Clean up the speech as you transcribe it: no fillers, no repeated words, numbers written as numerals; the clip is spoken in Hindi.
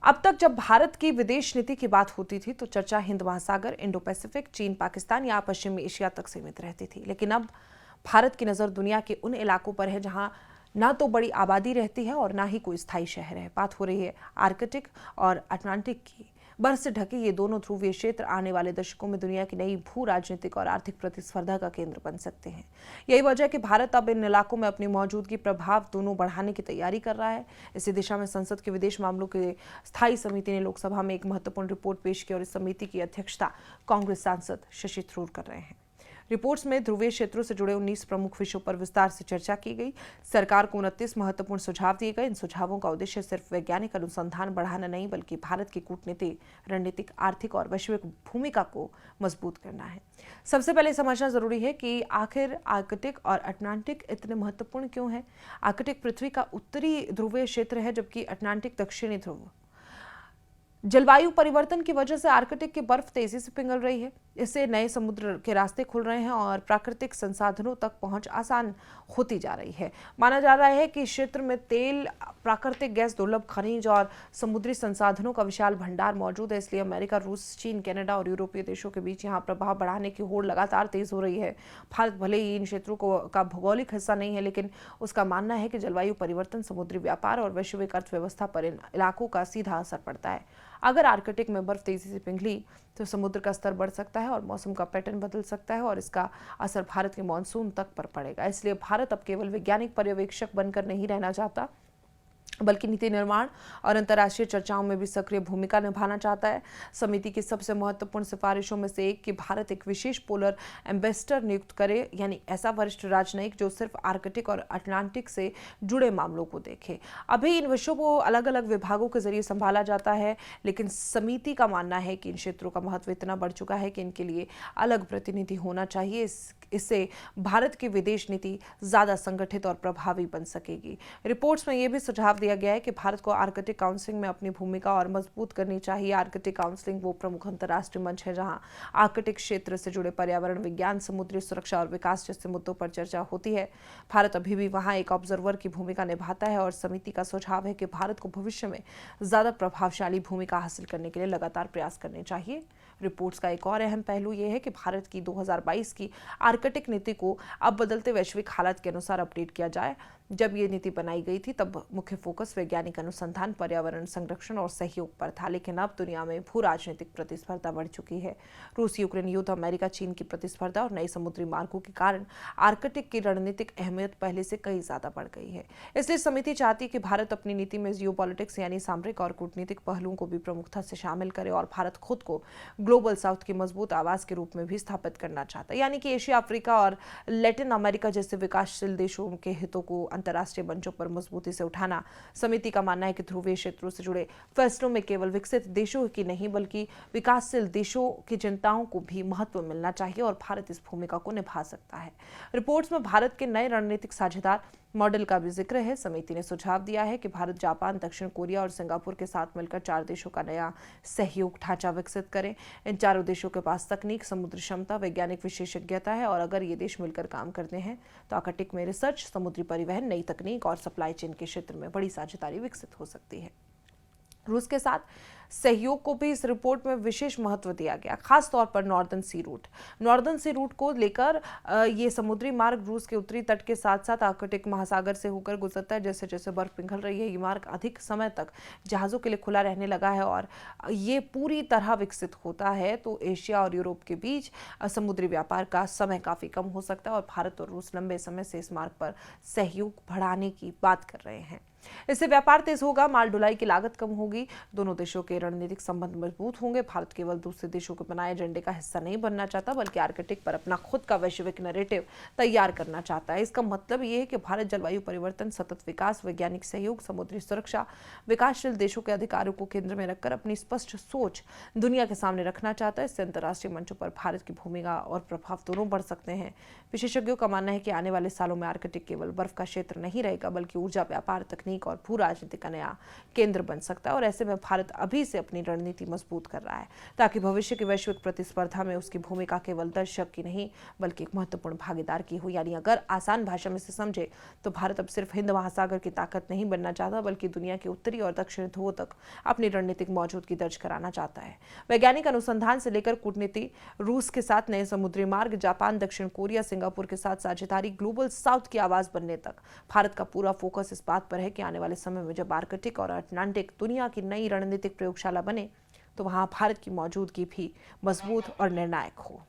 अब तक जब भारत की विदेश नीति की बात होती थी तो चर्चा हिंद महासागर, इंडो पैसिफिक, चीन, पाकिस्तान या पश्चिमी एशिया तक सीमित रहती थी। लेकिन अब भारत की नज़र दुनिया के उन इलाकों पर है जहां ना तो बड़ी आबादी रहती है और ना ही कोई स्थायी शहर है। बात हो रही है आर्कटिक और अटलांटिक की। बर्फ से ढके ये दोनों ध्रुवीय क्षेत्र आने वाले दशकों में दुनिया की नई भू राजनीतिक और आर्थिक प्रतिस्पर्धा का केंद्र बन सकते हैं। यही वजह है कि भारत अब इन इलाकों में अपनी मौजूदगी, प्रभाव दोनों बढ़ाने की तैयारी कर रहा है। इसी दिशा में संसद के विदेश मामलों की स्थायी समिति ने लोकसभा में एक महत्वपूर्ण रिपोर्ट पेश की और इस समिति की अध्यक्षता कांग्रेस सांसद शशि थरूर कर रहे हैं। रिपोर्ट्स में ध्रुवीय क्षेत्रों से जुड़े 19 प्रमुख विषयों पर विस्तार से चर्चा की गई। सरकार को 29 महत्वपूर्ण सुझाव दिए गए। इन सुझावों का उद्देश्य सिर्फ वैज्ञानिक अनुसंधान बढ़ाना नहीं, बल्कि भारत की कूटनीतिक, रणनीतिक, आर्थिक और वैश्विक भूमिका को मजबूत करना है। सबसे पहले समझना जरूरी है कि आखिर आर्कटिक और अटलांटिक इतने महत्वपूर्ण क्यों है। आर्कटिक पृथ्वी का उत्तरी ध्रुवीय क्षेत्र है, जबकि अटलांटिक दक्षिणी ध्रुव। जलवायु परिवर्तन की वजह से आर्कटिक की बर्फ तेजी से पिघल रही है। इससे नए समुद्र के रास्ते खुल रहे हैं और प्राकृतिक संसाधनों तक पहुंच आसान होती जा रही है। माना जा रहा है कि क्षेत्र में तेल, प्राकृतिक गैस, दुर्लभ खनिज और समुद्री संसाधनों का विशाल भंडार मौजूद है। इसलिए अमेरिका, रूस, चीन, कनाडा और यूरोपीय देशों के बीच यहाँ प्रभाव बढ़ाने की होड़ लगातार तेज हो रही है। भारत भले ही इन क्षेत्रों का भौगोलिक हिस्सा नहीं है, लेकिन उसका मानना है कि जलवायु परिवर्तन, समुद्री व्यापार और वैश्विक अर्थव्यवस्था पर इन इलाकों का सीधा असर पड़ता है। अगर आर्कटिक में बर्फ तेजी से पिघली तो समुद्र का स्तर बढ़ सकता है और मौसम का पैटर्न बदल सकता है और इसका असर भारत के मानसून तक पर पड़ेगा। इसलिए भारत अब केवल वैज्ञानिक पर्यवेक्षक बनकर नहीं रहना चाहता, बल्कि नीति निर्माण और अंतर्राष्ट्रीय चर्चाओं में भी सक्रिय भूमिका निभाना चाहता है। समिति की सबसे महत्वपूर्ण सिफारिशों में से एक कि भारत एक विशेष पोलर एम्बेसडर नियुक्त करे, यानी ऐसा वरिष्ठ राजनयिक जो सिर्फ आर्कटिक और अटलांटिक से जुड़े मामलों को देखे। अभी इन विषयों को अलग अलग विभागों के जरिए संभाला जाता है, लेकिन समिति का मानना है कि इन क्षेत्रों का महत्व इतना बढ़ चुका है कि इनके लिए अलग प्रतिनिधि होना चाहिए। इससे भारत की विदेश नीति ज्यादा संगठित और प्रभावी बन सकेगी। रिपोर्ट्स में यह भी सुझाव दिया गया है कि भारत को आर्कटिक काउंसिल में अपनी भूमिका और मजबूत करनी चाहिए। आर्कटिक काउंसिल वो प्रमुख अंतर्राष्ट्रीय मंच है जहां आर्कटिक क्षेत्र से जुड़े पर्यावरण, विज्ञान, समुद्री सुरक्षा और विकास जैसे मुद्दों पर चर्चा होती है। भारत अभी भी वहां एक ऑब्जर्वर की भूमिका निभाता है और समिति का सुझाव है कि भारत को भविष्य में ज्यादा प्रभावशाली भूमिका हासिल करने के लिए लगातार प्रयास करने चाहिए। रिपोर्ट्स का एक और अहम पहलू यह है कि भारत की 2022 की आर्कटिक नीति को अब बदलते वैश्विक हालात के अनुसार अपडेट किया जाए। जब ये नीति बनाई गई थी तब मुख्य फोकस वैज्ञानिक अनुसंधान, पर्यावरण संरक्षण और सहयोग पर था, लेकिन अब दुनिया में भू राजनीतिक प्रतिस्पर्धा बढ़ चुकी है। रूस यूक्रेन युद्ध, अमेरिका चीन की प्रतिस्पर्धा और नए समुद्री मार्गों के कारण आर्कटिक की रणनीतिक अहमियत पहले से कई ज्यादा बढ़ गई है। इसलिए समिति चाहती है कि भारत अपनी नीति में जियोपॉलिटिक्स यानी सामरिक और कूटनीतिक पहलुओं को भी प्रमुखता से शामिल करे और भारत खुद को ग्लोबल साउथ की मजबूत आवाज के रूप में भी स्थापित करना चाहता है, यानी कि एशिया, अफ्रीका और लैटिन अमेरिका जैसे विकासशील देशों के हितों को अंतर्राष्ट्रीय मंचों पर मजबूती से उठाना। समिति का मानना है कि ध्रुवीय क्षेत्रों से जुड़े फैसलों में केवल विकसित देशों की नहीं बल्कि विकासशील देशों की जनताओं को भी महत्व मिलना चाहिए और भारत इस भूमिका को निभा सकता है। रिपोर्ट्स में भारत के नए रणनीतिक साझेदार मॉडल का भी जिक्र है। समिति ने सुझाव दिया है कि भारत जापान, दक्षिण कोरिया और सिंगापुर के साथ मिलकर 4 देशों का नया सहयोग ढांचा विकसित करें। इन चारों देशों के पास तकनीक, समुद्री क्षमता, वैज्ञानिक विशेषज्ञता है और अगर ये देश मिलकर काम करते हैं तो आर्कटिक में रिसर्च, समुद्री परिवहन, नई तकनीक और सप्लाई चेन के क्षेत्र में बड़ी साझेदारी विकसित हो सकती है। रूस के साथ सहयोग को भी इस रिपोर्ट में विशेष महत्व दिया गया, खास तौर पर नॉर्दर्न सी रूट। नॉर्दर्न सी रूट को लेकर ये समुद्री मार्ग रूस के उत्तरी तट के साथ साथ आर्कटिक महासागर से होकर गुजरता है। जैसे जैसे बर्फ पिघल रही है ये मार्ग अधिक समय तक जहाज़ों के लिए खुला रहने लगा है और ये पूरी तरह विकसित होता है तो एशिया और यूरोप के बीच समुद्री व्यापार का समय काफ़ी कम हो सकता है और भारत और रूस लंबे समय से इस मार्ग पर सहयोग बढ़ाने की बात कर रहे हैं। इससे व्यापार तेज होगा, माल ढुलाई की लागत कम होगी, दोनों देशों के रणनीतिक संबंध मजबूत होंगे। भारत केवल दूसरे देशों के बनाए एजेंडे का हिस्सा नहीं बनना चाहता बल्कि आर्कटिक पर अपना खुद का वैश्विक नैरेटिव तैयार करना चाहता है। इसका मतलब ये है कि भारत जलवायु परिवर्तन, सतत विकास, वैज्ञानिक सहयोग, समुद्री सुरक्षा, विकासशील देशों के अधिकारों को केंद्र में रखकर अपनी स्पष्ट सोच दुनिया के सामने रखना चाहता है। इससे अंतर्राष्ट्रीय मंचों पर भारत की भूमिका और प्रभाव दोनों बढ़ सकते हैं। विशेषज्ञों का मानना है कि आने वाले सालों में आर्कटिक केवल बर्फ का क्षेत्र नहीं रहेगा, बल्कि ऊर्जा, व्यापार, तकनीक और भू राजनीति का नया केंद्र बन सकता है। और ऐसे में भारत अभी से अपनी रणनीति मजबूत कर रहा है, ताकि भविष्य की वैश्विक प्रतिस्पर्धा में उसकी भूमिका केवल दर्शक की नहीं, बल्कि एक महत्वपूर्ण भागीदार की हो। यानी अगर आसान भाषा में इसे समझे तो भारत अब सिर्फ हिंद महासागर की ताकत नहीं बनना चाहता, बल्कि दुनिया के उत्तरी और दक्षिणी ध्रुवों तक अपनी रणनीतिक मौजूदगी दर्ज कराना चाहता है। वैज्ञानिक अनुसंधान से लेकर कूटनीति, रूस के साथ नए समुद्री मार्ग, जापान, दक्षिण कोरिया, सिंगापुर के साथ साझेदारी, ग्लोबल साउथ की आवाज बनने तक भारत का पूरा फोकस इस बात पर है कि आने वाले समय में जब आर्कटिक और अटलांटिक दुनिया की नई रणनीतिक प्रयोगशाला बने, तो वहां भारत की मौजूदगी भी मजबूत और निर्णायक हो।